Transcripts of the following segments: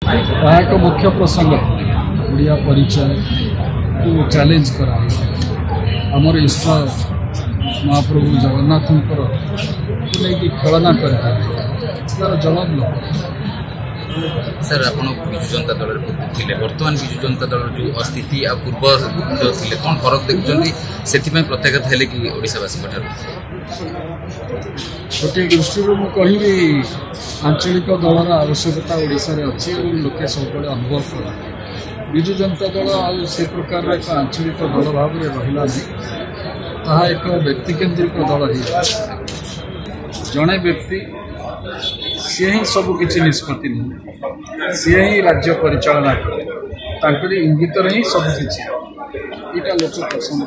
यह एक मुख्य प्रसंग ओडिया परिचय को चैलेंज करा आमर इष्ट महाप्रभु जगन्नाथ नहीं खेलना कर तार जवाब लोग सर आप विजु जनता दल थे बर्तमान विजु जनता दल जो अस्थिति आ पूर्व जो थे कौन फरक देखुं से प्रत्याघात है कि ओडिशावासी गोटे दृष्टि मुझे कहि आंचलिक दलर आवश्यकता ओडिशा अच्छी और लोके सब अनुभव कला विजु जनता दल से प्रकार एक आंचलिक दल भाव में रहा नहीं एक व्यक्तिकेन्द्रिक दल जड़े व्यक्ति सी ही सबकि निष्पत्ति नहीं सी ही राज्य परिचालना करे इंगित ही सबकि यहाँ लोक पसंद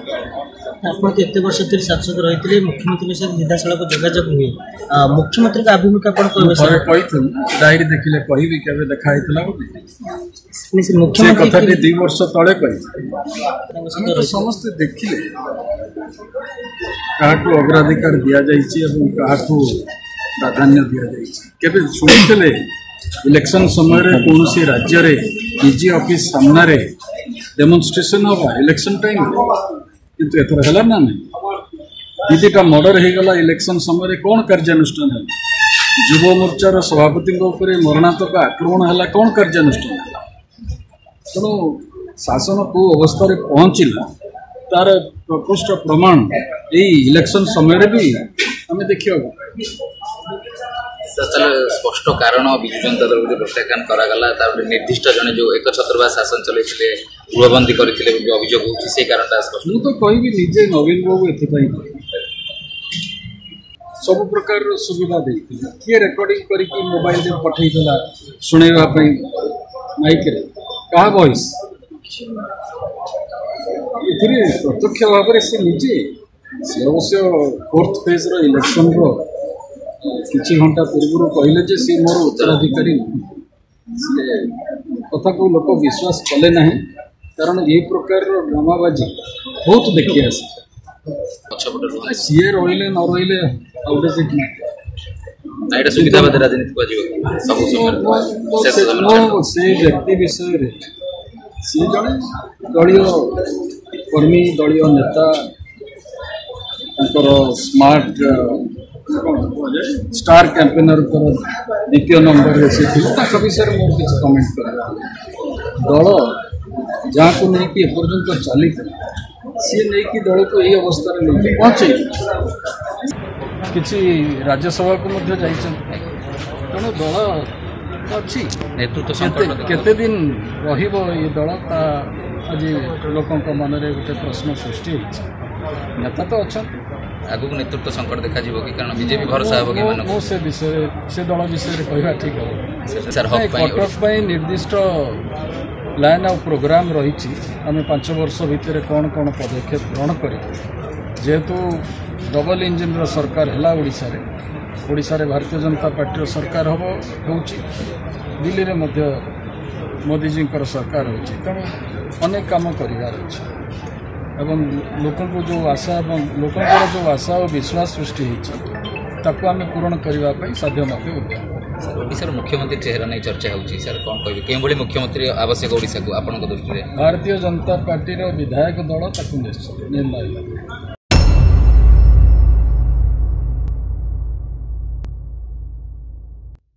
आप केते वर्ष धरी शासक रही मुख्यमंत्री सहित सीधासल जोगाजोग हुए मुख्यमंत्री का आभिमुख्य कही डायरी देखिले कहि केवे देखाई मुख्यमंत्री कथा 2 वर्ष तले कही समस्ते देखिले क्या अग्राधिकार दि जाइए क्या प्राधान्य दि जाइए शुणुते इलेक्शन समय कौन सी राज्य रे डीजी ऑफिस सामने डेमोन्स्ट्रेशन हवा इलेक्शन टाइम किंतु एथर है ना नहीं दीटा मर्डर हो गला इलेक्शन समय कौन कार्यानुष्ठान है युव मोर्चार सभापति मरणात्मक आक्रमण है कौन कार्यानुष्ठान है तेणु शासन को अवस्था पहुँचला तार प्रकृष्ट प्रमाण यही इलेक्शन समय भी आम देखा स्पष्ट कारण विजु जनता दल जो प्रत्याख्यान करागला निर्दिष्ट जड़े जो एक छत्रवास शासन चलते गृहबंदी करते अभियोग हो कारण मुझे तो कहि निजे नवीन बाबू एपाई सब प्रकार सुविधा देते किए रेकर्डिंग करके मोबाइल में पठेला शुणाइवाई माइक क्या वॉइस प्रत्यक्ष भाव में सी निजे सी अवश्य 4th फेज इलेक्शन किछि घंटा पूर्व कहले सी मोर उत्तराधिकारी कथा को लोक विश्वास कले ना कारण ये प्रकार ड्रामाबाजी बहुत देखी आस सी रही न रही से व्यक्ति विषय सी जड़े दलीय कर्मी दलीय नेता स्मार्ट स्टार कैंपेनर द्वितीय नंबर से विषय मोर किसी कमेंट कर दल जहाँ को लेकिन एपर्यंत चली सी नहीं दल को यही अवस्था नहीं पहुँचे किसी राज्यसभा को तेणु दल अच्छी नेतृत्व केते दिन रहिबो ये दल आज लोकों मन में गोटे प्रश्न सृष्टि नेता तो अच्छा आगु नेतृत्व संकट देखा कि कारण बीजेपी भरोसा हो कि से विषय से दल विषय कहवा ठीक हम कटक निर्दिष्ट लाइन आ प्रोग्राम रही आम 5 वर्ष भितर कौन कौन पदक्षेप ग्रहण कर जेहेतु डबल इंजिन सरकार है ओडिशा रे भारतीय जनता पार्टी सरकार हम दिल्ली में मोदी जी सरकार हो तेणु अनेक कम करार अच्छे एवं लोकों को जो आशा एवं लोकों जो आशा और विश्वास सृष्टि होती आम पूरण करने साध्य मध्य ओडिशार मुख्यमंत्री चेहरा नहीं चर्चा होची सर कौन कह के मुख्यमंत्री आवश्यक ओडिशा को आपण दृष्टि भारतीय जनता पार्टी विधायक दल निर्णय